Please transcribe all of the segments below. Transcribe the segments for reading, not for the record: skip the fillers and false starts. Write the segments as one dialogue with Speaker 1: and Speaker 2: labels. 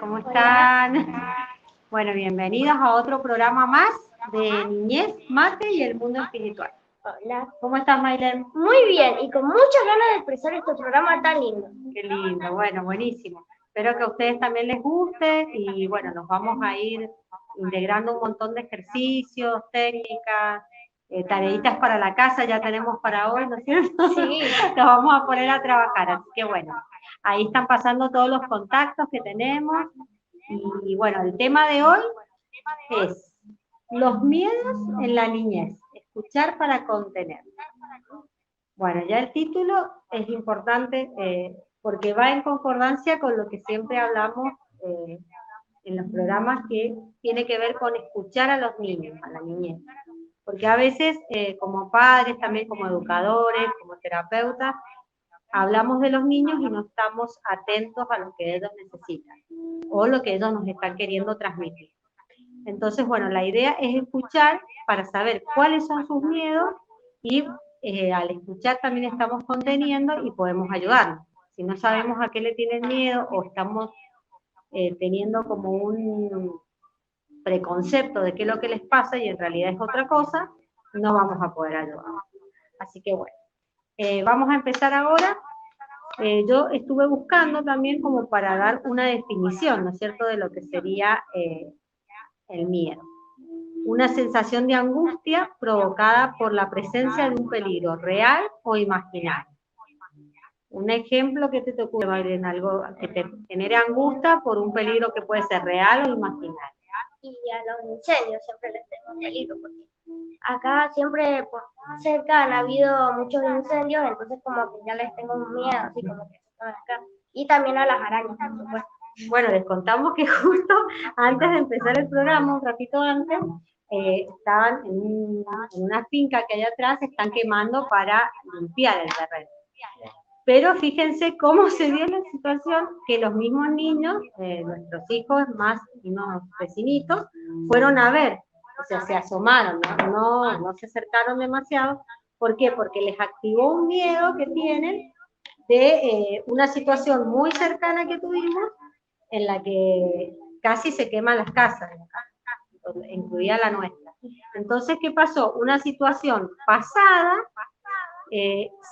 Speaker 1: ¿cómo
Speaker 2: Hola.
Speaker 1: están? Bueno, bienvenidos a otro programa más de Niñez, Mate y el Mundo Espiritual.
Speaker 2: Hola.
Speaker 1: ¿Cómo estás, Maylen?
Speaker 2: Muy bien, y con muchas ganas de empezar este programa tan lindo.
Speaker 1: Qué lindo, bueno, buenísimo. Espero que a ustedes también les guste y bueno, nos vamos a ir integrando un montón de ejercicios, técnicas, tareitas para la casa, ya tenemos para hoy, ¿no es cierto?
Speaker 2: Sí.
Speaker 1: Nos vamos a poner a trabajar, así que bueno, ahí están pasando todos los contactos que tenemos y bueno, el tema de hoy es los miedos en la niñez, escuchar para contener. Bueno, ya el título es importante porque va en concordancia con lo que siempre hablamos en los programas, que tiene que ver con escuchar a los niños, a la niñez. Porque a veces, como padres, también como educadores, como terapeutas, hablamos de los niños y no estamos atentos a lo que ellos necesitan o lo que ellos nos están queriendo transmitir. Entonces, bueno, la idea es escuchar para saber cuáles son sus miedos y al escuchar también estamos conteniendo y podemos ayudarlos. Si no sabemos a qué le tienen miedo o estamos teniendo como un preconcepto de qué es lo que les pasa y en realidad es otra cosa, no vamos a poder ayudar. Así que bueno, vamos a empezar ahora. Yo estuve buscando también como para dar una definición, ¿no es cierto?, de lo que sería el miedo. Una sensación de angustia provocada por la presencia de un peligro real o imaginario. Un ejemplo que te ocurre, Maylen, algo que te genere angustia por un peligro que puede ser real o imaginario.
Speaker 2: Y a los incendios siempre les tengo peligro, porque acá siempre por cerca han habido muchos incendios, entonces como que ya les tengo un miedo, así como que se están acá. Y también a las arañas, por supuesto.
Speaker 1: Bueno, les contamos que justo antes de empezar el programa, un ratito antes, estaban en una finca que hay atrás, están quemando para limpiar el terreno. Pero fíjense cómo se dio la situación que los mismos niños, nuestros hijos, más unos vecinitos, fueron a ver, o sea, se asomaron, no se acercaron demasiado. ¿Por qué? Porque les activó un miedo que tienen de una situación muy cercana que tuvimos, en la que casi se queman las casas, incluida la nuestra. Entonces, ¿qué pasó? Una situación pasada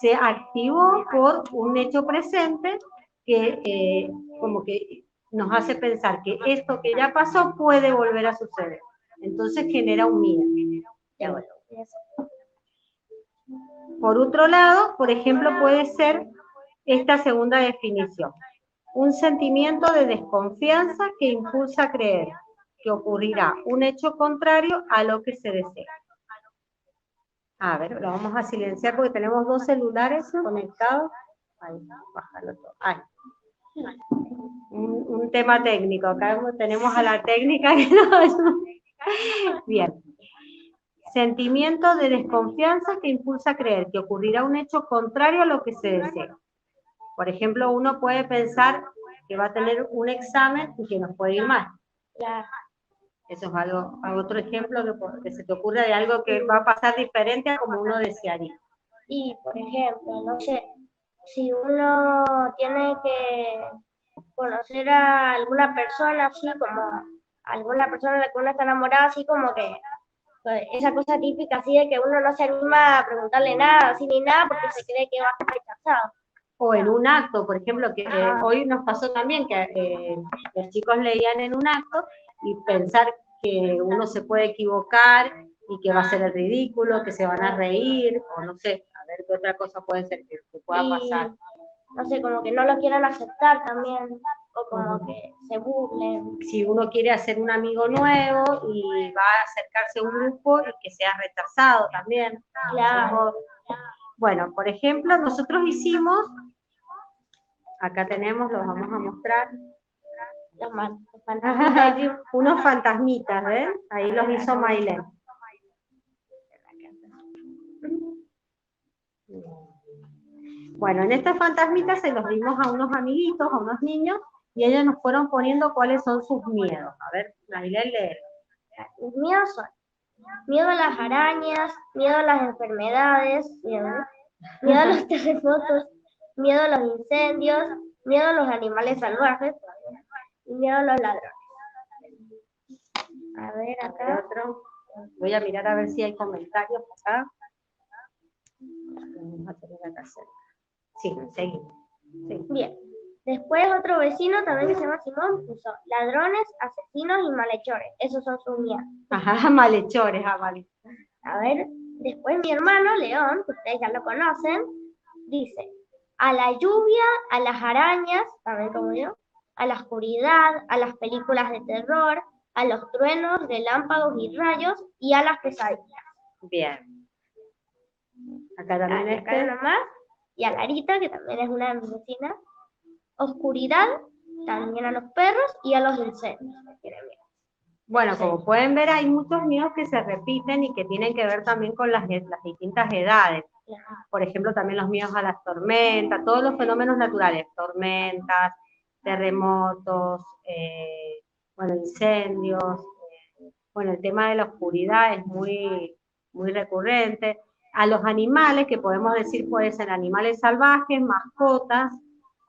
Speaker 1: se activó por un hecho presente que como que nos hace pensar que esto que ya pasó puede volver a suceder. Entonces genera un miedo. Por otro lado, por ejemplo, puede ser esta segunda definición: un sentimiento de desconfianza que impulsa a creer que ocurrirá un hecho contrario a lo que se desea. A ver, lo vamos a silenciar porque tenemos dos celulares conectados. Ahí, bájalo todo. Ahí. Un tema técnico. Acá tenemos a la técnica que nos ayuda. Bien. Sentimiento de desconfianza que impulsa a creer que ocurrirá un hecho contrario a lo que se desea. Por ejemplo, uno puede pensar que va a tener un examen y que nos puede ir mal.
Speaker 2: Claro.
Speaker 1: Eso es otro ejemplo que se te ocurre de algo que va a pasar diferente a como uno desearía.
Speaker 2: Y, por ejemplo, no sé, si uno tiene que conocer a alguna persona, así como alguna persona de la que uno está enamorada, así como que pues, esa cosa típica así de que uno no se anima a preguntarle nada, así ni nada, porque se cree que va a estar rechazado.
Speaker 1: O en un acto, por ejemplo, que hoy nos pasó también que los chicos leían en un acto y pensar que uno se puede equivocar y que va a ser el ridículo, que se van a reír, o no sé, a ver qué otra cosa puede ser que pueda pasar.
Speaker 2: No sé, como que no lo quieran aceptar también, o como que se burlen.
Speaker 1: Si uno quiere hacer un amigo nuevo y va a acercarse a un grupo y que sea rechazado también.
Speaker 2: Claro.
Speaker 1: Bueno, por ejemplo, nosotros hicimos, acá tenemos, los vamos a mostrar, unos fantasmitas, ¿ven? Ahí los hizo Maylen. Bueno, en estos fantasmitas se los dimos a unos amiguitos, a unos niños, y ellos nos fueron poniendo cuáles son sus miedos. A ver, Maylen, lee.
Speaker 2: Mis miedos son miedo a las arañas, miedo a las enfermedades, miedo a los terremotos, miedo a los incendios, miedo a los animales salvajes, y miedo a los ladrones. A ver,
Speaker 1: A ver,
Speaker 2: acá.
Speaker 1: otro. Voy a mirar a ver si hay comentarios acá. Vamos a tener acá cerca. Sí, seguimos. Sí.
Speaker 2: Bien. Después otro vecino también que se llama Simón puso ladrones, asesinos y malhechores. Esos son sus miedos.
Speaker 1: Ajá, malhechores, vale.
Speaker 2: A ver, después mi hermano León, que ustedes ya lo conocen, dice a la lluvia, a las arañas, también como yo, a la oscuridad, a las películas de terror, a los truenos, relámpagos y rayos y a las pesadillas.
Speaker 1: Bien. Acá también
Speaker 2: Y acá nomás, y a Larita, que también es una de mis vecinas. Oscuridad, también a los perros y a los incendios.
Speaker 1: Bueno,
Speaker 2: Sí.
Speaker 1: como pueden ver, hay muchos miedos que se repiten y que tienen que ver también con las distintas edades. Por ejemplo, también los miedos a las tormentas, todos los fenómenos naturales, tormentas, terremotos, bueno, incendios, bueno, el tema de la oscuridad es muy, muy recurrente. A los animales, que podemos decir pueden ser animales salvajes, mascotas.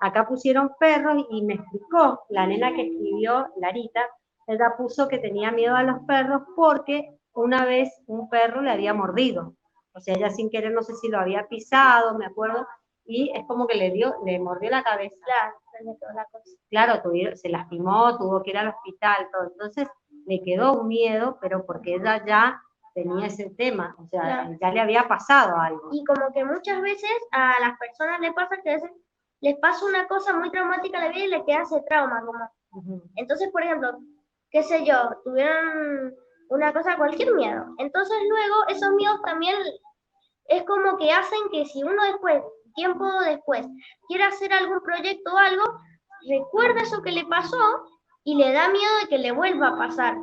Speaker 1: Acá pusieron perros y me explicó la nena que escribió, Larita, ella puso que tenía miedo a los perros porque una vez un perro le había mordido. O sea, ella sin querer, no sé si lo había pisado, me acuerdo, y es como que le mordió la cabeza. Claro, se lastimó, tuvo que ir al hospital, todo. Entonces le quedó un miedo, pero porque ella ya tenía ese tema, o sea,
Speaker 2: Claro.
Speaker 1: ya le había pasado algo.
Speaker 2: Y como que muchas veces a las personas les pasa que a veces les pasa una cosa muy traumática en la vida y les queda ese trauma, como. Entonces, por ejemplo, qué sé yo, tuvieron una cosa, cualquier miedo. Entonces luego esos miedos también es como que hacen que si uno después, tiempo después, quiere hacer algún proyecto o algo, recuerda eso que le pasó y le da miedo de que le vuelva a pasar.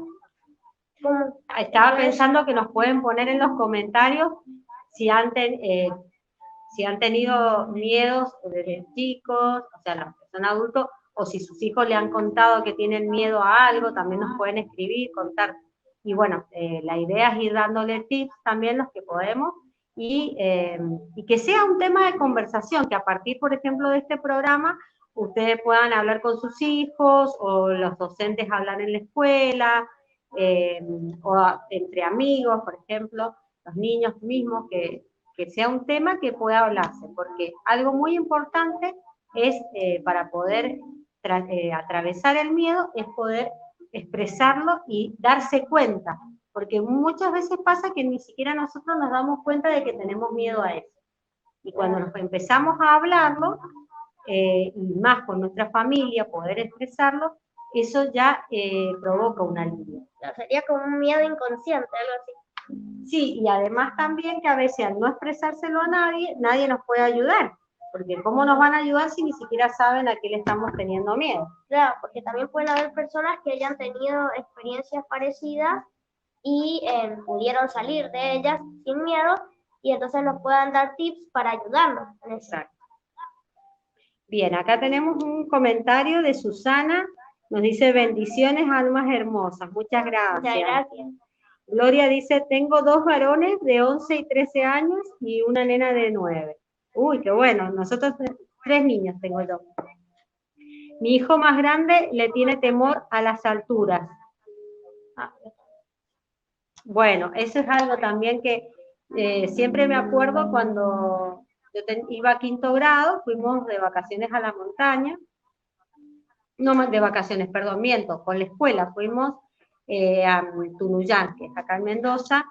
Speaker 2: Como,
Speaker 1: estaba pensando que nos pueden poner en los comentarios si han tenido miedos desde chicos, o sea, los que son adultos, o si sus hijos le han contado que tienen miedo a algo, también nos pueden escribir, contar. Y bueno, la idea es ir dándole tips también los que podemos, y que sea un tema de conversación, que a partir, por ejemplo, de este programa, ustedes puedan hablar con sus hijos, o los docentes hablar en la escuela, o entre amigos, por ejemplo, los niños mismos, que sea un tema que pueda hablarse, porque algo muy importante es, para poder atravesar el miedo, es poder expresarlo y darse cuenta, porque muchas veces pasa que ni siquiera nosotros nos damos cuenta de que tenemos miedo a eso. Y cuando nos empezamos a hablarlo, y más con nuestra familia, poder expresarlo, eso ya provoca un alivio.
Speaker 2: Sería como un miedo inconsciente, algo así.
Speaker 1: Sí, y además también que a veces al no expresárselo a nadie, nadie nos puede ayudar, porque ¿cómo nos van a ayudar si ni siquiera saben a qué le estamos teniendo miedo?
Speaker 2: Claro, porque también pueden haber personas que hayan tenido experiencias parecidas y pudieron salir de ellas sin miedo y entonces nos puedan dar tips para ayudarnos.
Speaker 1: Exacto. Bien, acá tenemos un comentario de Susana, nos dice bendiciones, almas hermosas, muchas gracias.
Speaker 2: Muchas gracias.
Speaker 1: Gloria dice, tengo 2 varones de 11 y 13 años y una nena de 9. Uy, qué bueno, nosotros 3 niños tengo yo. Mi hijo más grande le tiene temor a las alturas. Bueno, eso es algo también que siempre me acuerdo cuando yo iba a 5º grado, fuimos de vacaciones a la montaña, no más de vacaciones, perdón, miento, con la escuela fuimos a Tunuyán, que es acá en Mendoza,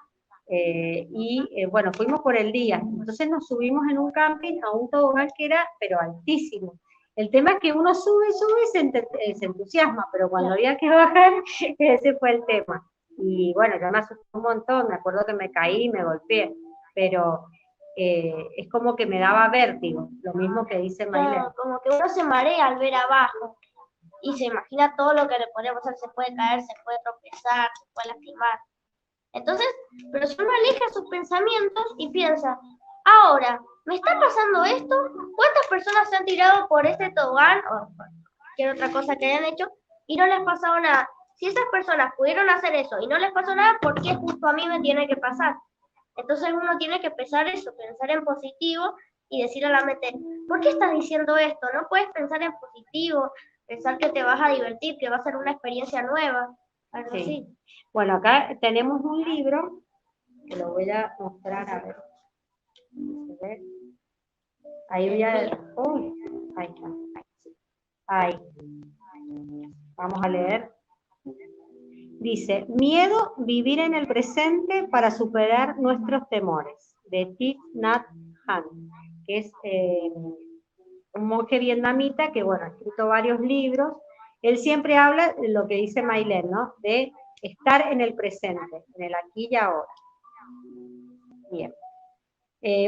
Speaker 1: bueno, fuimos por el día, entonces nos subimos en un camping a un tobogán que era, pero altísimo. El tema es que uno sube y se entusiasma, pero cuando había que bajar, ese fue el tema. Y bueno, yo me asusté un montón, me acuerdo que me caí, me golpeé, pero es como que me daba vértigo, lo mismo que dice Maylene.
Speaker 2: Como que uno se marea al ver abajo y se imagina todo lo que le podemos hacer, se puede caer, se puede tropezar, se puede lastimar. Entonces, pero si uno aleja sus pensamientos y piensa, ahora, ¿me está pasando esto? ¿Cuántas personas se han tirado por este tobogán o cualquier otra cosa que hayan hecho y no les ha pasado nada? Si esas personas pudieron hacer eso y no les pasó nada, ¿por qué justo a mí me tiene que pasar? Entonces uno tiene que pensar eso, pensar en positivo y decir a la mente, ¿por qué estás diciendo esto? No puedes pensar en positivo, pensar que te vas a divertir, que va a ser una experiencia nueva, algo
Speaker 1: Sí.
Speaker 2: así.
Speaker 1: Bueno, acá tenemos un libro, que lo voy a mostrar, a ver. ¿Se ve? Ahí voy a... Uy, ahí está. Ahí. Vamos a leer. Dice, miedo, vivir en el presente para superar nuestros temores, de Thich Nhat Hanh, que es un monje vietnamita que, bueno, ha escrito varios libros. Él siempre habla de lo que dice Maylene, ¿no? De estar en el presente, en el aquí y ahora. Bien.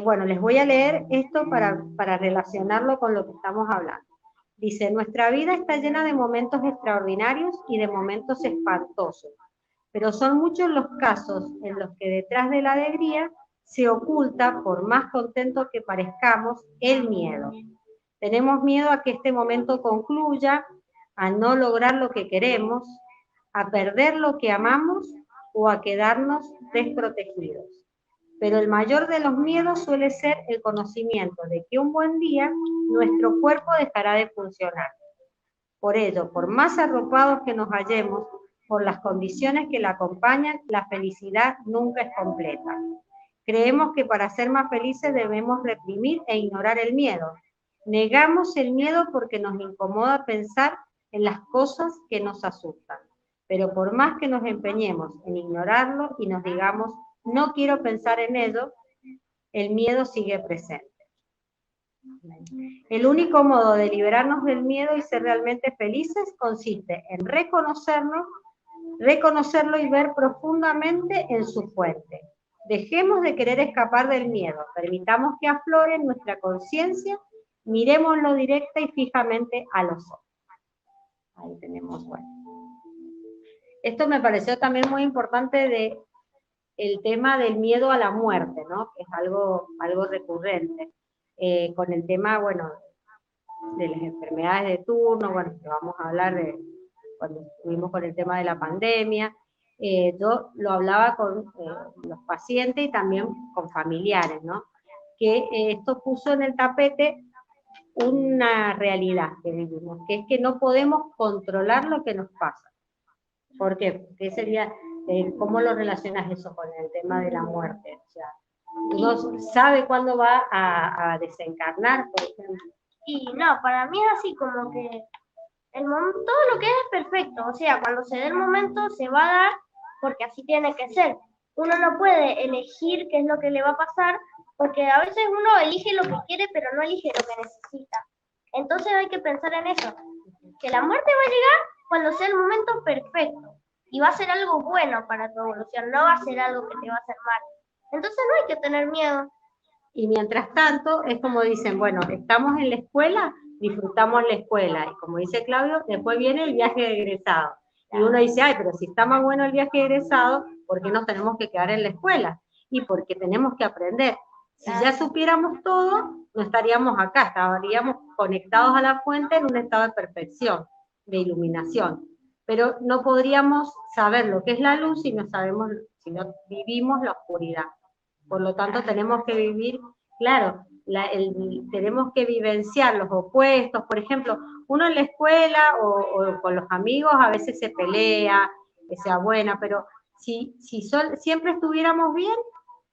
Speaker 1: Bueno, les voy a leer esto para relacionarlo con lo que estamos hablando. Dice, nuestra vida está llena de momentos extraordinarios y de momentos espantosos, pero son muchos los casos en los que detrás de la alegría se oculta, por más contento que parezcamos, el miedo. Tenemos miedo a que este momento concluya, a no lograr lo que queremos, a perder lo que amamos o a quedarnos desprotegidos. Pero el mayor de los miedos suele ser el conocimiento de que un buen día nuestro cuerpo dejará de funcionar. Por ello, por más arropados que nos hallemos, por las condiciones que la acompañan, la felicidad nunca es completa. Creemos que para ser más felices debemos reprimir e ignorar el miedo. Negamos el miedo porque nos incomoda pensar en las cosas que nos asustan. Pero por más que nos empeñemos en ignorarlo y nos digamos, no quiero pensar en ello, el miedo sigue presente. El único modo de liberarnos del miedo y ser realmente felices consiste en reconocerlo y ver profundamente en su fuente. Dejemos de querer escapar del miedo, permitamos que aflore en nuestra conciencia, miremoslo directa y fijamente a los ojos. Ahí tenemos, bueno. Esto me pareció también muy importante de el tema del miedo a la muerte, ¿no? Que es algo recurrente. Con el tema, bueno, de las enfermedades de turno, bueno, que vamos a hablar de cuando estuvimos con el tema de la pandemia. Yo lo hablaba con los pacientes y también con familiares, ¿no? Que esto puso en el tapete una realidad que vivimos, que es que no podemos controlar lo que nos pasa. ¿Por qué? ¿Qué sería, cómo lo relacionas eso con el tema de la muerte? O sea, uno sabe cuándo va a desencarnar, por ejemplo.
Speaker 2: Y no, para mí es así como que todo lo que es perfecto, o sea, cuando se dé el momento se va a dar porque así tiene que ser. Uno no puede elegir qué es lo que le va a pasar, porque a veces uno elige lo que quiere, pero no elige lo que necesita. Entonces hay que pensar en eso, que la muerte va a llegar cuando sea el momento perfecto, y va a ser algo bueno para tu evolución, no va a ser algo que te va a hacer mal. Entonces no hay que tener miedo.
Speaker 1: Y mientras tanto, es como dicen, bueno, estamos en la escuela, disfrutamos la escuela. Y como dice Claudio, después viene el viaje de egresado. Y uno dice, ay, pero si está más bueno el viaje de egresado, ¿por qué nos tenemos que quedar en la escuela? Y porque tenemos que aprender. Si ya supiéramos todo, no estaríamos acá, estaríamos conectados a la fuente en un estado de perfección, de iluminación. Pero no podríamos saber lo que es la luz si no sabemos, si no vivimos la oscuridad. Por lo tanto, tenemos que vivir, claro, tenemos que vivenciar los opuestos. Por ejemplo, uno en la escuela o con los amigos a veces se pelea, que sea buena, pero si siempre estuviéramos bien,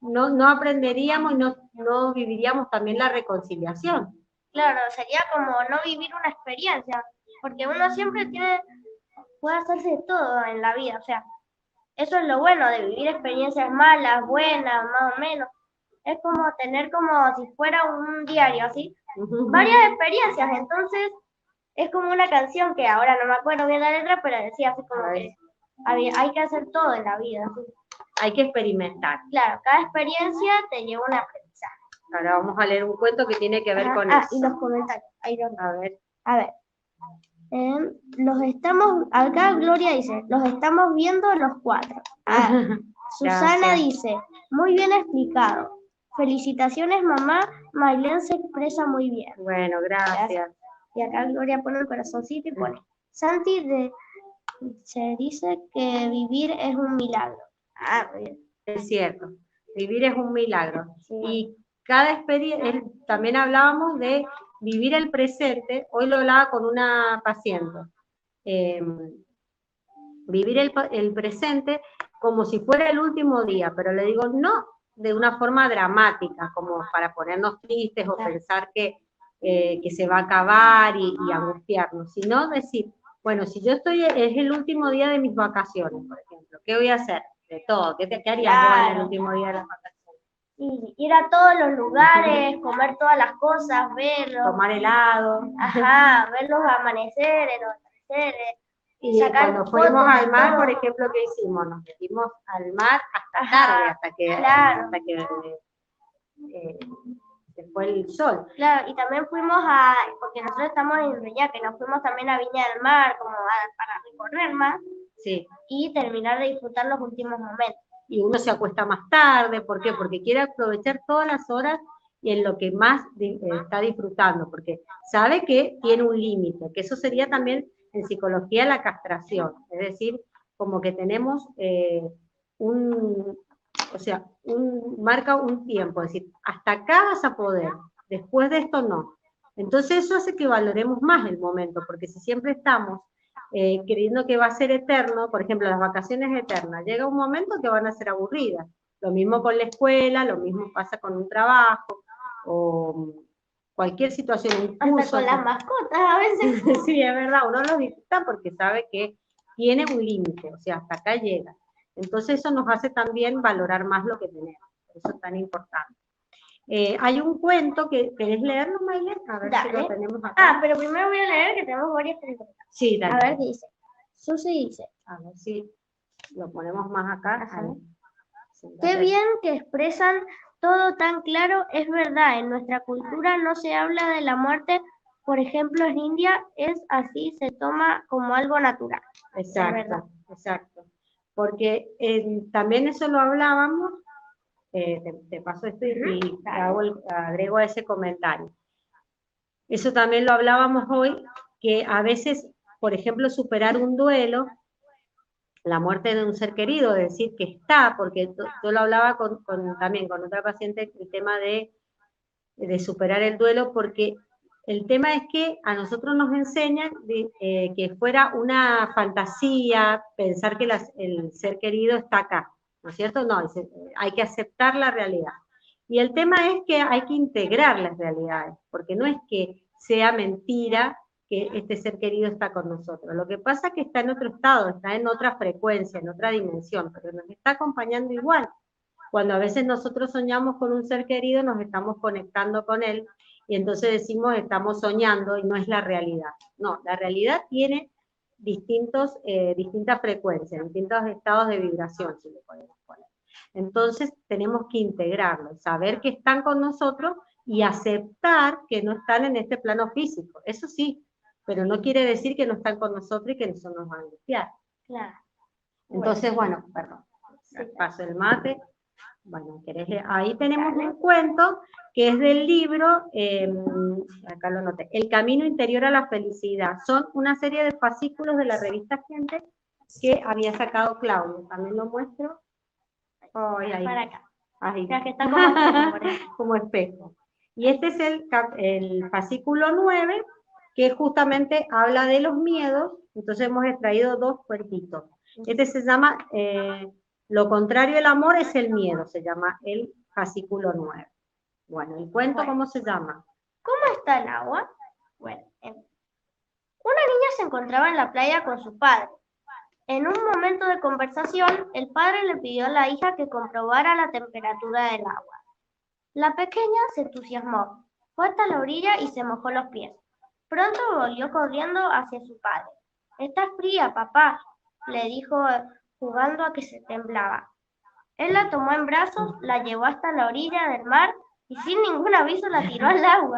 Speaker 1: no aprenderíamos y no viviríamos también la reconciliación.
Speaker 2: Claro, sería como no vivir una experiencia, porque uno siempre puede hacerse todo en la vida, o sea, eso es lo bueno de vivir experiencias malas, buenas, más o menos. Es como tener como si fuera un diario, así, varias experiencias. Entonces, es como una canción que ahora no me acuerdo bien la letra, pero decía así como que hay que hacer todo en la vida. ¿Sí?
Speaker 1: Hay que experimentar.
Speaker 2: Claro, cada experiencia te lleva un aprendizaje.
Speaker 1: Ahora vamos a leer un cuento que tiene que ver con eso.
Speaker 2: Y los comentarios. Ahí los...
Speaker 1: A ver.
Speaker 2: Acá Gloria dice, los estamos viendo los cuatro. Susana dice, muy bien explicado. Felicitaciones mamá, Maylene se expresa muy bien.
Speaker 1: Bueno, gracias.
Speaker 2: Y acá Gloria pone el corazoncito y pone, Santi se dice que vivir es un milagro.
Speaker 1: Bien. Es cierto, vivir es un milagro. Sí. Y cada experiencia, también hablábamos de vivir el presente. Hoy lo hablaba con una paciente. Vivir el presente como si fuera el último día, pero le digo no de una forma dramática, como para ponernos tristes o pensar que se va a acabar y angustiarnos, sino decir, bueno, si yo estoy, es el último día de mis vacaciones, por ejemplo, ¿qué voy a hacer? De todo, ¿qué harías vos en el último día de las vacaciones?
Speaker 2: Y ir a todos los lugares, comer todas las cosas, verlos.
Speaker 1: Tomar helado.
Speaker 2: Ajá, ver los amaneceres, los atardeceres.
Speaker 1: Y cuando fuimos al mar, por ejemplo, ¿qué hicimos? Nos metimos al mar hasta tarde, hasta que se fue el sol.
Speaker 2: Claro, y también fuimos porque nosotros estamos en Reñaca, nos fuimos también a Viña del Mar, como para recorrer más,
Speaker 1: sí,
Speaker 2: y terminar de disfrutar los últimos momentos.
Speaker 1: Y uno se acuesta más tarde, ¿por qué? Porque quiere aprovechar todas las horas y en lo que más está disfrutando, porque sabe que tiene un límite, que eso sería también en psicología la castración, es decir, como que tenemos marca un tiempo, es decir, hasta acá vas a poder, después de esto no. Entonces eso hace que valoremos más el momento, porque si siempre estamos creyendo que va a ser eterno, por ejemplo, las vacaciones eternas, llega un momento que van a ser aburridas. Lo mismo con la escuela, lo mismo pasa con un trabajo, o cualquier situación, un curso.
Speaker 2: Hasta con las mascotas a veces.
Speaker 1: Sí, es verdad, uno lo disfruta porque sabe que tiene un límite, o sea, hasta acá llega. Entonces eso nos hace también valorar más lo que tenemos, eso es tan importante. Hay un cuento que, ¿querés leerlo, Maile? A ver si lo tenemos acá.
Speaker 2: Pero primero voy a leer que tenemos varias preguntas.
Speaker 1: Sí, dale.
Speaker 2: A ver qué dice. Susi dice.
Speaker 1: A ver si lo ponemos más acá.
Speaker 2: Qué bien que expresan todo tan claro, es verdad, en nuestra cultura no se habla de la muerte, por ejemplo en India es así, se toma como algo natural.
Speaker 1: Exacto, exacto. Porque también eso lo hablábamos, te paso esto y agrego a ese comentario. Eso también lo hablábamos hoy, que a veces, por ejemplo, superar un duelo, la muerte de un ser querido, decir que está, porque yo lo hablaba también con otra paciente, el tema de superar el duelo, porque el tema es que a nosotros nos enseñan que fuera una fantasía pensar que el ser querido está acá, ¿no es cierto? No, hay que aceptar la realidad. Y el tema es que hay que integrar las realidades, porque no es que sea mentira que este ser querido está con nosotros. Lo que pasa es que está en otro estado, está en otra frecuencia, en otra dimensión, pero nos está acompañando igual. Cuando a veces nosotros soñamos con un ser querido, nos estamos conectando con él, y entonces decimos estamos soñando y no es la realidad. No, la realidad tiene distintas frecuencias, distintos estados de vibración, si le podemos poner. Entonces tenemos que integrarlo, saber que están con nosotros y aceptar que no están en este plano físico. Eso sí, pero no quiere decir que no están con nosotros y que eso nos va a angustiar.
Speaker 2: Claro.
Speaker 1: Entonces, bueno, perdón, paso el mate. Bueno, ahí tenemos un cuento que es del libro, acá lo noté, El camino interior a la felicidad. Son una serie de fascículos de la revista Gente que había sacado Claudio. También lo muestro. Oh, ahí.
Speaker 2: Para acá.
Speaker 1: Ahí.
Speaker 2: Ya que está como espejo.
Speaker 1: Como espejo. Y este es el fascículo 9, que justamente habla de los miedos. Entonces hemos extraído 2 cuentitos. Este se llama... lo contrario del amor es el miedo, se llama el fascículo 9. Bueno, ¿el cuento cómo se llama?
Speaker 2: ¿Cómo está el agua? Bueno, una niña se encontraba en la playa con su padre. En un momento de conversación, el padre le pidió a la hija que comprobara la temperatura del agua. La pequeña se entusiasmó, fue hasta la orilla y se mojó los pies. Pronto volvió corriendo hacia su padre. «Está fría, papá», le dijo jugando a que se temblaba. Él la tomó en brazos, la llevó hasta la orilla del mar y sin ningún aviso la tiró al agua.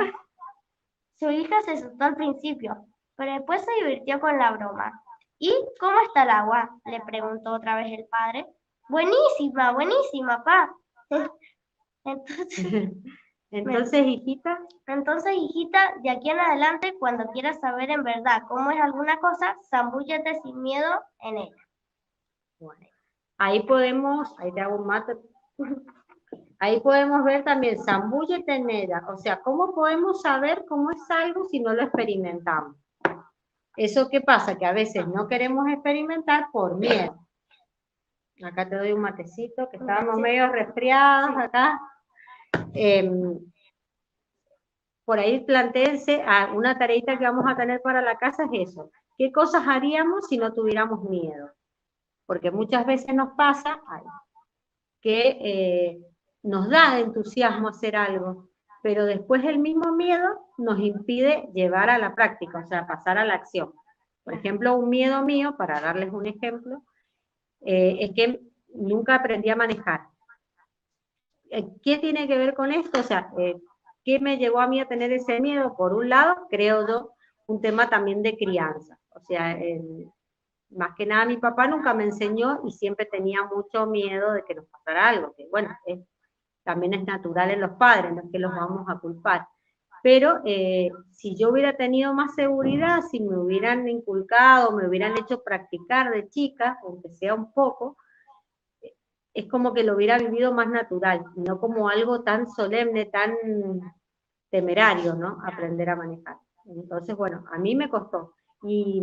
Speaker 2: Su hija se asustó al principio, pero después se divirtió con la broma. «¿Y cómo está el agua?», le preguntó otra vez el padre. «Buenísima, buenísima, papá».
Speaker 1: Entonces, hijita.
Speaker 2: Entonces, hijita, de aquí en adelante, cuando quieras saber en verdad cómo es alguna cosa, zambúllate sin miedo en ella.
Speaker 1: Bueno, ahí te hago un mate. Ahí podemos ver también zambúllete en ella. O sea, ¿cómo podemos saber cómo es algo si no lo experimentamos? ¿Eso qué pasa? Que a veces no queremos experimentar por miedo. Acá te doy un matecito, que estábamos medio resfriados acá. Por ahí plantéense una tareita que vamos a tener para la casa es eso. ¿Qué cosas haríamos si no tuviéramos miedo? Porque muchas veces nos pasa que nos da entusiasmo hacer algo, pero después el mismo miedo nos impide llevar a la práctica, o sea, pasar a la acción. Por ejemplo, un miedo mío, para darles un ejemplo, es que nunca aprendí a manejar. ¿Qué tiene que ver con esto? O sea, ¿qué me llevó a mí a tener ese miedo? Por un lado, creo yo, un tema también de crianza. O sea, más que nada mi papá nunca me enseñó y siempre tenía mucho miedo de que nos pasara algo, que bueno, también es natural en los padres, no es que los vamos a culpar. Pero si yo hubiera tenido más seguridad, si me hubieran inculcado, me hubieran hecho practicar de chica, aunque sea un poco, es como que lo hubiera vivido más natural, no como algo tan solemne, tan temerario, ¿no? Aprender a manejar. Entonces, bueno, a mí me costó. Y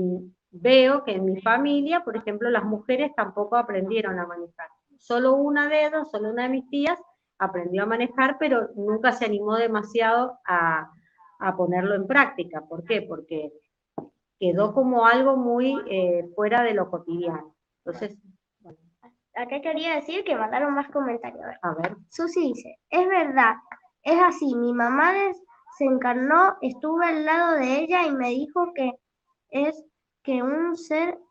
Speaker 1: veo que en mi familia, por ejemplo, las mujeres tampoco aprendieron a manejar. Solo una de ellas, solo una de mis tías, aprendió a manejar, pero nunca se animó demasiado a ponerlo en práctica. ¿Por qué? Porque quedó como algo muy fuera de lo cotidiano. Entonces, bueno.
Speaker 2: Acá quería decir que mandaron más comentarios.
Speaker 1: A ver.
Speaker 2: Susi dice, es verdad, es así, mi mamá se encarnó, estuve al lado de ella y me dijo que es que un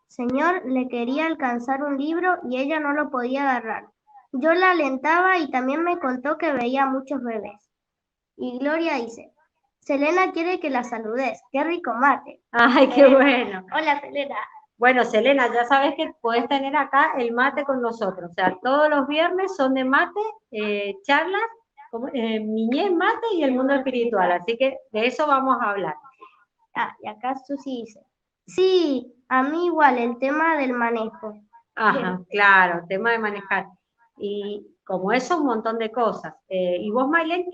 Speaker 2: señor le quería alcanzar un libro y ella no lo podía agarrar. Yo la alentaba y también me contó que veía muchos bebés. Y Gloria dice, Selena quiere que la saludes, qué rico mate.
Speaker 1: Ay, qué bueno.
Speaker 2: Hola, Selena.
Speaker 1: Bueno, Selena, ya sabes que puedes tener acá el mate con nosotros. O sea, todos los viernes son de mate, charlas, niñez, mate y el mundo espiritual. Así que de eso vamos a hablar.
Speaker 2: Y acá Susi dice, sí, a mí igual, el tema del manejo.
Speaker 1: Ajá, claro, tema de manejar. Y como eso, un montón de cosas. ¿Y vos, Maylene,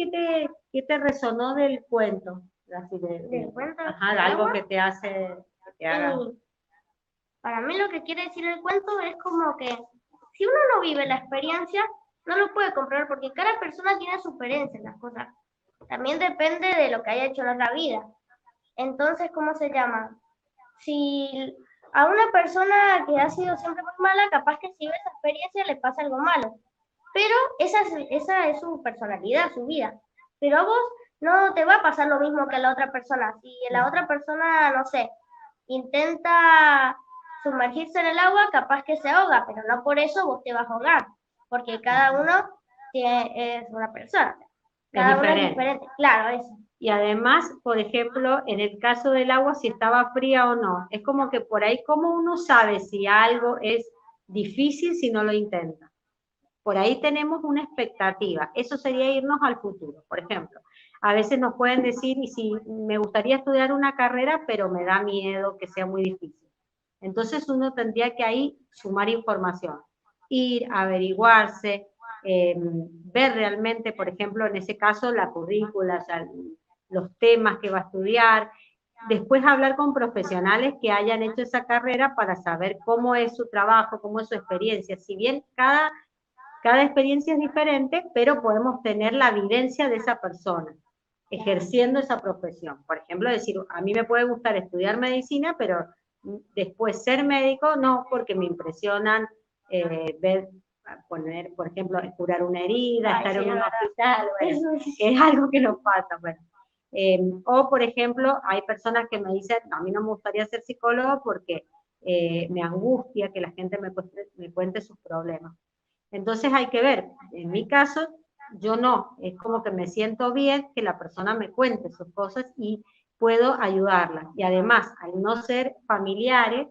Speaker 1: qué te resonó del cuento? Así
Speaker 2: ¿Del cuento?
Speaker 1: Ajá, de algo que te hace, que te haga...
Speaker 2: Para mí lo que quiere decir el cuento es como que si uno no vive la experiencia, no lo puede comprar porque cada persona tiene su experiencia en las cosas. También depende de lo que haya hecho en la vida. Entonces, ¿cómo se llama? Si a una persona que ha sido siempre muy mala, capaz que si vive esa experiencia le pasa algo malo. Pero esa es su personalidad, su vida. Pero a vos no te va a pasar lo mismo que a la otra persona. Si la otra persona, no sé, intenta sumergirse en el agua, capaz que se ahoga, pero no por eso vos te vas a ahogar, porque cada uno es una persona. Cada uno es diferente, claro, eso.
Speaker 1: Y además, por ejemplo, en el caso del agua, si estaba fría o no, es como que por ahí, ¿cómo uno sabe si algo es difícil si no lo intenta? Por ahí tenemos una expectativa, eso sería irnos al futuro. Por ejemplo, a veces nos pueden decir, y si me gustaría estudiar una carrera, pero me da miedo que sea muy difícil. Entonces uno tendría que ahí sumar información, ir, averiguarse, ver realmente, por ejemplo, en ese caso, la currícula, o sea, los temas que va a estudiar, después hablar con profesionales que hayan hecho esa carrera para saber cómo es su trabajo, cómo es su experiencia. Si bien cada experiencia es diferente, pero podemos tener la vivencia de esa persona ejerciendo esa profesión. Por ejemplo, decir, a mí me puede gustar estudiar medicina, pero después ser médico no, porque me impresionan ver, poner, por ejemplo, curar una herida, estar en un hospital, bueno, que es algo que nos pasa. Bueno. O, por ejemplo, hay personas que me dicen, a mí no me gustaría ser psicólogo porque me angustia que la gente me cuente sus problemas. Entonces hay que ver, en mi caso, yo no, es como que me siento bien que la persona me cuente sus cosas y puedo ayudarla. Y además, al no ser familiares,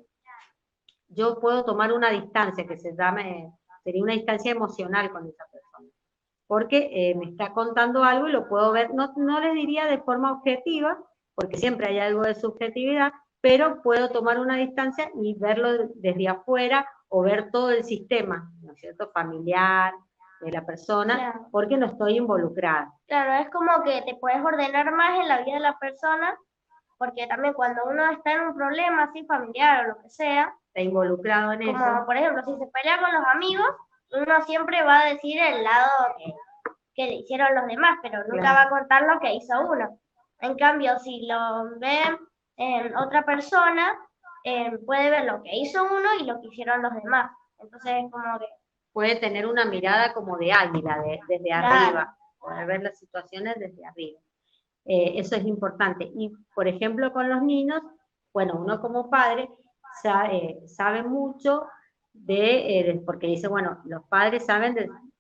Speaker 1: yo puedo tomar una distancia que sería una distancia emocional con esa persona. Porque me está contando algo y lo puedo ver, no les diría de forma objetiva, porque siempre hay algo de subjetividad, pero puedo tomar una distancia y verlo desde afuera o ver todo el sistema, ¿no es cierto?, familiar, de la persona,
Speaker 2: Claro.
Speaker 1: porque no estoy involucrada.
Speaker 2: Claro, es como que te puedes ordenar más en la vida de la persona, porque también cuando uno está en un problema así familiar o lo que sea,
Speaker 1: Está involucrado en
Speaker 2: como
Speaker 1: eso.
Speaker 2: por ejemplo, si se pelea con los amigos, uno siempre va a decir el lado que le hicieron los demás, pero nunca va a contar lo que hizo uno. En cambio, si lo ve otra persona, puede ver lo que hizo uno y lo que hicieron los demás. Entonces es como que...
Speaker 1: Puede tener una mirada como de águila, desde
Speaker 2: Claro.
Speaker 1: arriba, poder ver las situaciones desde arriba. Eso es importante. Y, por ejemplo, con los niños, bueno, uno como padre sabe mucho porque dice, bueno, los padres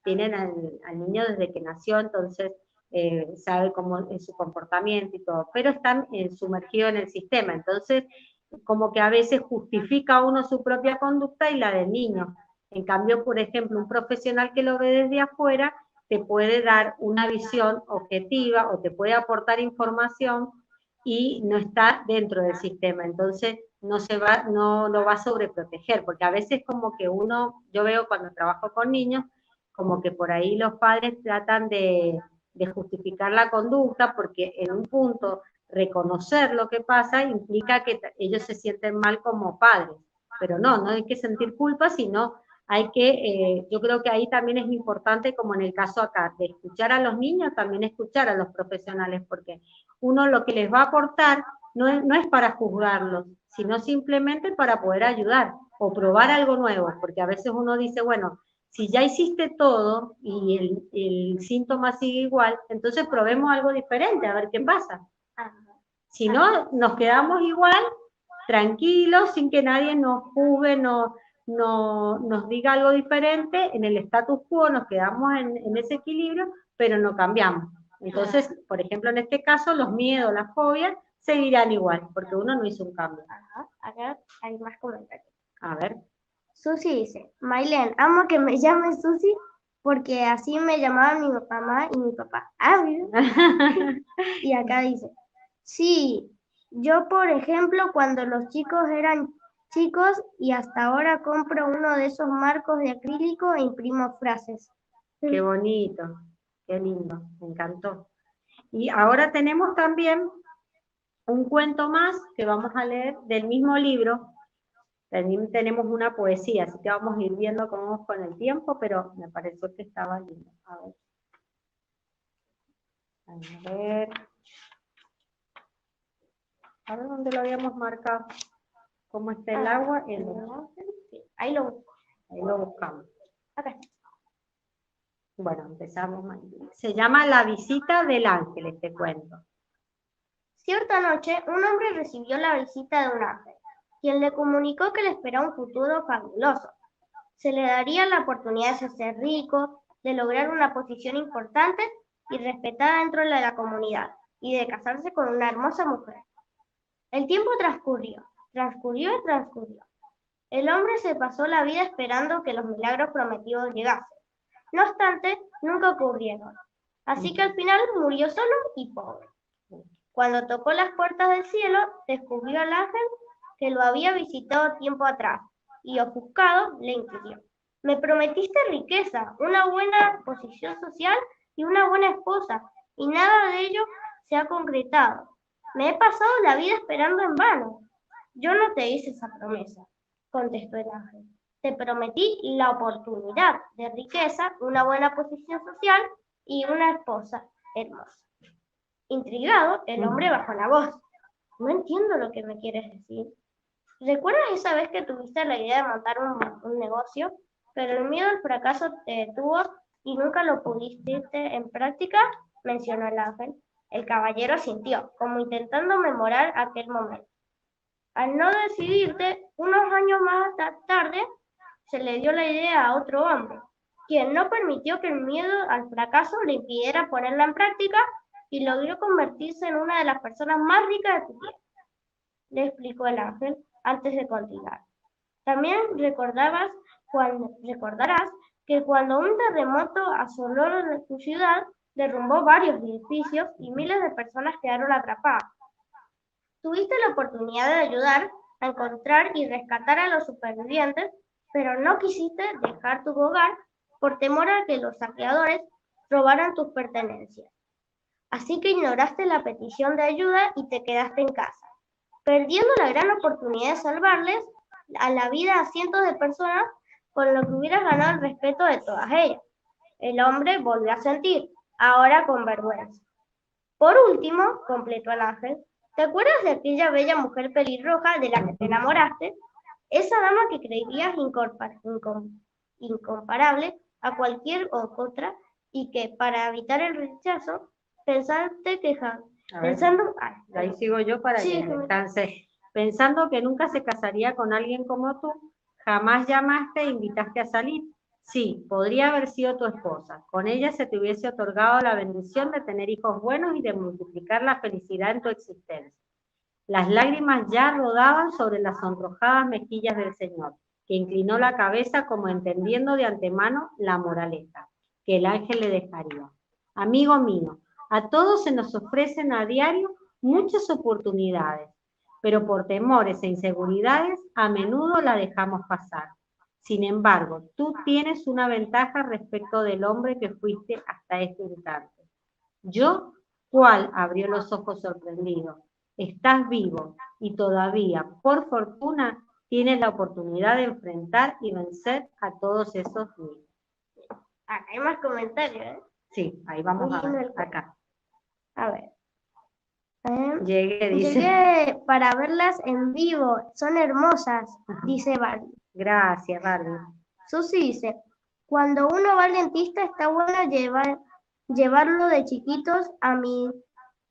Speaker 1: tienen al niño desde que nació, entonces sabe cómo es su comportamiento y todo, pero están sumergidos en el sistema, entonces como que a veces justifica uno su propia conducta y la del niño. En cambio, por ejemplo, un profesional que lo ve desde afuera te puede dar una visión objetiva o te puede aportar información y no está dentro del sistema. Entonces, no lo va a sobreproteger, porque a veces como que yo veo cuando trabajo con niños, como que por ahí los padres tratan de justificar la conducta, porque en un punto reconocer lo que pasa implica que ellos se sienten mal como padres, pero no hay que sentir culpa, sino yo creo que ahí también es importante, como en el caso acá, de escuchar a los niños, también escuchar a los profesionales, porque uno lo que les va a aportar no es para juzgarlos, sino simplemente para poder ayudar o probar algo nuevo, porque a veces uno dice, bueno, si ya hiciste todo y el síntoma sigue igual, entonces probemos algo diferente, a ver qué pasa. Si no, nos quedamos igual, tranquilos, sin que nadie nos juzgue, nos diga algo diferente, en el status quo nos quedamos en ese equilibrio, pero no cambiamos. Entonces, por ejemplo, en este caso, los miedos, las fobias, seguirán igual, porque uno no hizo un cambio.
Speaker 2: Acá hay más comentarios.
Speaker 1: A ver.
Speaker 2: Susi dice, Maylene, amo que me llames Susi porque así me llamaban mi mamá y mi papá. Ah, mira. Y acá dice, sí, yo por ejemplo cuando los chicos eran chicos y hasta ahora compro uno de esos marcos de acrílico e imprimo frases.
Speaker 1: Qué bonito, qué lindo, me encantó. Y ahora tenemos también un cuento más que vamos a leer del mismo libro. También tenemos una poesía, así que vamos a ir viendo cómo vamos con el tiempo, pero me pareció que estaba lindo. A ver. A ver dónde lo habíamos marcado. ¿Cómo está el agua?
Speaker 2: Ahí lo busco.
Speaker 1: Ahí lo buscamos.
Speaker 2: Acá.
Speaker 1: Bueno, empezamos. Se llama La visita del ángel, este cuento.
Speaker 2: Cierta noche, un hombre recibió la visita de un ángel, quien le comunicó que le esperaba un futuro fabuloso. Se le daría la oportunidad de ser rico, de lograr una posición importante y respetada dentro de la comunidad, y de casarse con una hermosa mujer. El tiempo transcurrió. El hombre se pasó la vida esperando que los milagros prometidos llegasen. No obstante, nunca ocurrieron. Así que al final murió solo y pobre. Cuando tocó las puertas del cielo, descubrió al ángel que lo había visitado tiempo atrás, y ofuscado le inquirió: me prometiste riqueza, una buena posición social y una buena esposa, y nada de ello se ha concretado. Me he pasado la vida esperando en vano. Yo no te hice esa promesa, contestó el ángel. Te prometí la oportunidad de riqueza, una buena posición social y una esposa hermosa. Intrigado, el hombre bajó la voz. No entiendo lo que me quieres decir. ¿Recuerdas esa vez que tuviste la idea de montar un negocio, pero el miedo al fracaso te detuvo y nunca lo pudiste en práctica? Mencionó el ángel. El caballero sintió, como intentando memorar aquel momento. Al no decidirte, unos años más tarde, se le dio la idea a otro hombre, quien no permitió que el miedo al fracaso le impidiera ponerla en práctica y logró convertirse en una de las personas más ricas de su tierra, le explicó el ángel antes de continuar. También recordarás que cuando un terremoto asoló tu ciudad, derrumbó varios edificios y miles de personas quedaron atrapadas. Tuviste la oportunidad de ayudar a encontrar y rescatar a los supervivientes, pero no quisiste dejar tu hogar por temor a que los saqueadores robaran tus pertenencias. Así que ignoraste la petición de ayuda y te quedaste en casa, perdiendo la gran oportunidad de salvarles a la vida a cientos de personas, con lo que hubieras ganado el respeto de todas ellas. El hombre volvió a sentir, ahora con vergüenza. Por último, completó el ángel, ¿te acuerdas de aquella bella mujer pelirroja de la que te enamoraste? Esa dama que creías incomparable a cualquier otra y que para evitar el rechazo pensaste que pensando,
Speaker 1: ahí sigo yo para
Speaker 2: sí,
Speaker 1: que descanse. Pensando que nunca se casaría con alguien como tú, jamás llamaste e invitaste a salir. Sí, podría haber sido tu esposa. Con ella se te hubiese otorgado la bendición de tener hijos buenos y de multiplicar la felicidad en tu existencia. Las lágrimas ya rodaban sobre las sonrojadas mejillas del Señor, que inclinó la cabeza como entendiendo de antemano la moraleja que el ángel le dejaría. Amigo mío, a todos se nos ofrecen a diario muchas oportunidades, pero por temores e inseguridades a menudo la dejamos pasar. Sin embargo, tú tienes una ventaja respecto del hombre que fuiste hasta este instante. Yo, ¿cuál? Abrió los ojos sorprendido. Estás vivo y todavía, por fortuna, tienes la oportunidad de enfrentar y vencer a todos esos miedos.
Speaker 2: Acá hay más comentarios, ¿eh?
Speaker 1: Sí, ahí vamos a ver, acá.
Speaker 2: A ver.
Speaker 1: Llegué
Speaker 2: para verlas en vivo, son hermosas, dice Barbie.
Speaker 1: Gracias, Barbie.
Speaker 2: Susi dice, cuando uno va al dentista está bueno llevarlo de chiquitos, a mí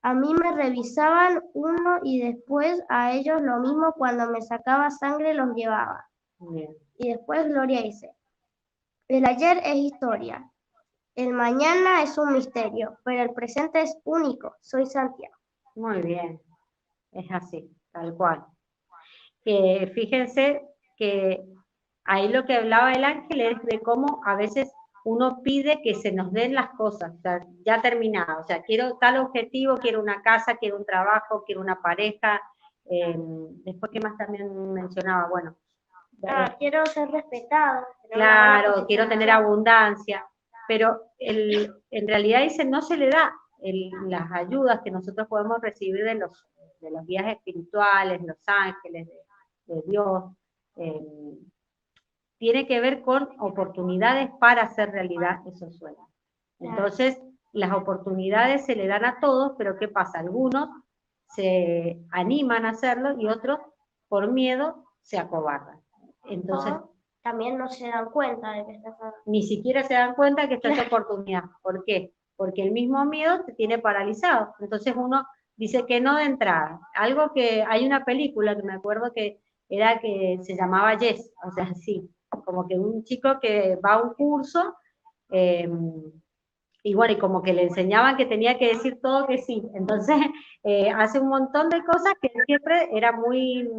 Speaker 2: me revisaban uno y después a ellos lo mismo cuando me sacaba sangre los llevaba.
Speaker 1: Bien.
Speaker 2: Y después Gloria dice, el ayer es historia, el mañana es un misterio, pero el presente es único, soy Santiago.
Speaker 1: Muy bien, es así, tal cual. Fíjense que ahí lo que hablaba el ángel es de cómo a veces uno pide que se nos den las cosas, o sea, ya terminado, o sea, quiero tal objetivo, quiero una casa, quiero un trabajo, quiero una pareja, después que más también mencionaba, bueno.
Speaker 2: Quiero ser respetado.
Speaker 1: Claro, quiero tener abundancia, pero en realidad dice, no se le da las ayudas que nosotros podemos recibir de los guías espirituales, los ángeles, de Dios, tiene que ver con oportunidades para hacer realidad esos sueños. Entonces, las oportunidades se le dan a todos, pero ¿qué pasa? Algunos se animan a hacerlo y otros, por miedo, se acobardan. Entonces,
Speaker 2: también no se dan cuenta de que estás...
Speaker 1: Ni siquiera se dan cuenta que está esa oportunidad. ¿Por qué? Porque el mismo miedo te tiene paralizado. Entonces uno dice que no de entrada. Algo que, hay una película que me acuerdo que era que se llamaba Yes, o sea, sí, como que un chico que va a un curso, y bueno, y como que le enseñaban que tenía que decir todo que sí. Entonces hace un montón de cosas que siempre era muy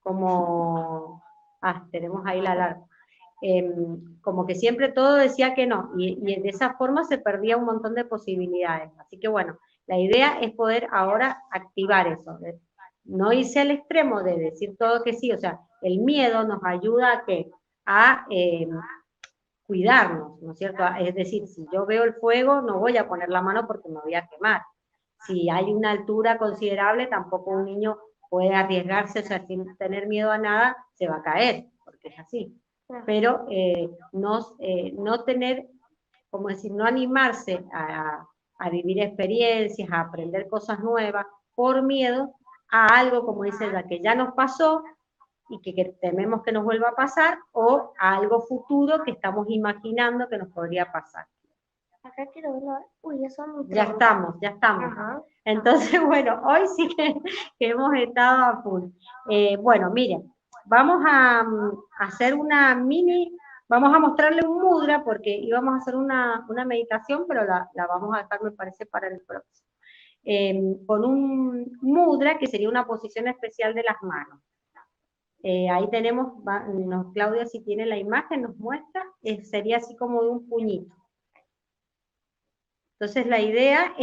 Speaker 1: como, tenemos ahí la alarma. Como que siempre todo decía que no, y de esa forma se perdía un montón de posibilidades. Así que bueno, la idea es poder ahora activar eso, no irse al extremo de decir todo que sí, o sea, el miedo nos ayuda a cuidarnos, ¿no es cierto? Es decir, si yo veo el fuego, no voy a poner la mano porque me voy a quemar. Si hay una altura considerable, tampoco un niño puede arriesgarse, o sea, sin tener miedo a nada, se va a caer, porque es así. Pero no tener, como decir, no animarse a vivir experiencias, a aprender cosas nuevas, por miedo a algo, como dice la que ya nos pasó y que tememos que nos vuelva a pasar, o a algo futuro que estamos imaginando que nos podría pasar.
Speaker 2: Acá quiero verlo. Uy, ya son
Speaker 1: Ya estamos. Ajá. Entonces, bueno, hoy sí que hemos estado a full. Bueno, miren, vamos a hacer una vamos a mostrarle un mudra, porque íbamos a hacer una meditación, pero la vamos a dejar, me parece, para el próximo. Con un mudra, que sería una posición especial de las manos. Ahí tenemos, Claudia, si tiene la imagen, nos muestra, sería así como de un puñito. Entonces la idea,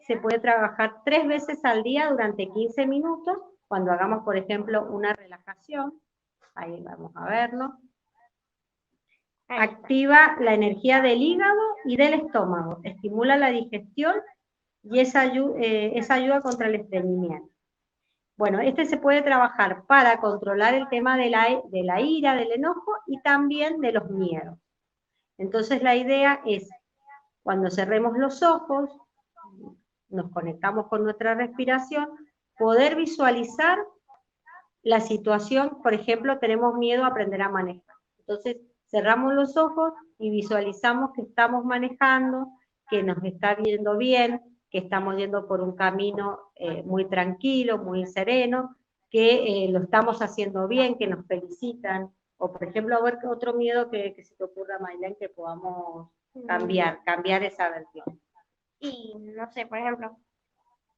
Speaker 1: se puede trabajar 3 veces al día durante 15 minutos, cuando hagamos, por ejemplo, una relajación. Ahí vamos a verlo. activa la energía del hígado y del estómago, estimula la digestión y esa ayuda contra el estreñimiento. Bueno, este se puede trabajar para controlar el tema de la ira, del enojo y también de los miedos. Entonces la idea es, cuando cerremos los ojos, nos conectamos con nuestra respiración, poder visualizar la situación. Por ejemplo, tenemos miedo a aprender a manejar. Entonces cerramos los ojos y visualizamos que estamos manejando, que nos está viendo bien, que estamos yendo por un camino muy tranquilo, muy sereno, que lo estamos haciendo bien, que nos felicitan. O, por ejemplo, a ver otro miedo que se te ocurra, Maylén, que podamos cambiar esa versión.
Speaker 2: Y no sé, por ejemplo,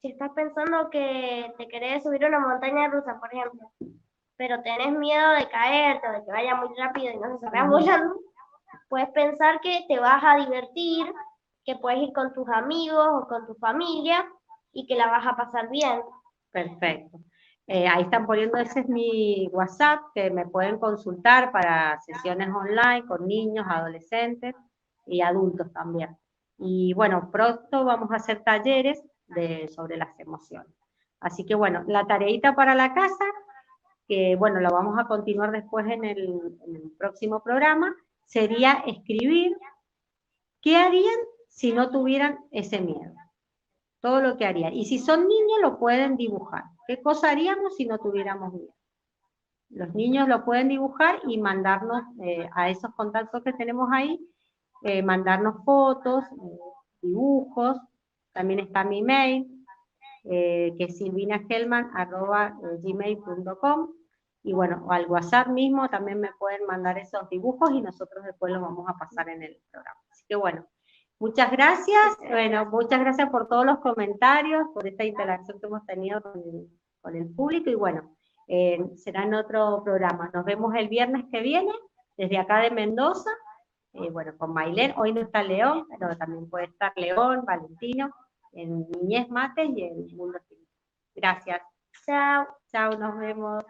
Speaker 2: si estás pensando que te querés subir a una montaña rusa, por ejemplo, pero tenés miedo de caerte o de que vaya muy rápido y no se salgas volando, puedes pensar que te vas a divertir, que puedes ir con tus amigos o con tu familia y que la vas a pasar bien.
Speaker 1: Perfecto. Ahí están poniendo, ese es mi WhatsApp, que me pueden consultar para sesiones online con niños, adolescentes y adultos también. Y bueno, pronto vamos a hacer talleres sobre las emociones. Así que bueno, la tareita para la casa, que bueno, la vamos a continuar después en el próximo programa, sería escribir qué harían si no tuvieran ese miedo. Todo lo que harían. Y si son niños, lo pueden dibujar. ¿Qué cosa haríamos si no tuviéramos miedo? Los niños lo pueden dibujar y mandarnos a esos contactos que tenemos ahí, mandarnos fotos, dibujos. También está mi mail, que es silvinahelman@gmail.com. Y bueno, al WhatsApp mismo también me pueden mandar esos dibujos y nosotros después los vamos a pasar en el programa. Así que bueno, muchas gracias. Bueno, muchas gracias por todos los comentarios, por esta interacción que hemos tenido con el público. Y bueno, será en otro programa. Nos vemos el viernes que viene, desde acá de Mendoza. Bueno, con Maylén. Hoy no está León, pero también puede estar León, Valentino, en Niñez Mates y en Mundo Espiritual. Gracias.
Speaker 2: Chao.
Speaker 1: Chao, nos vemos.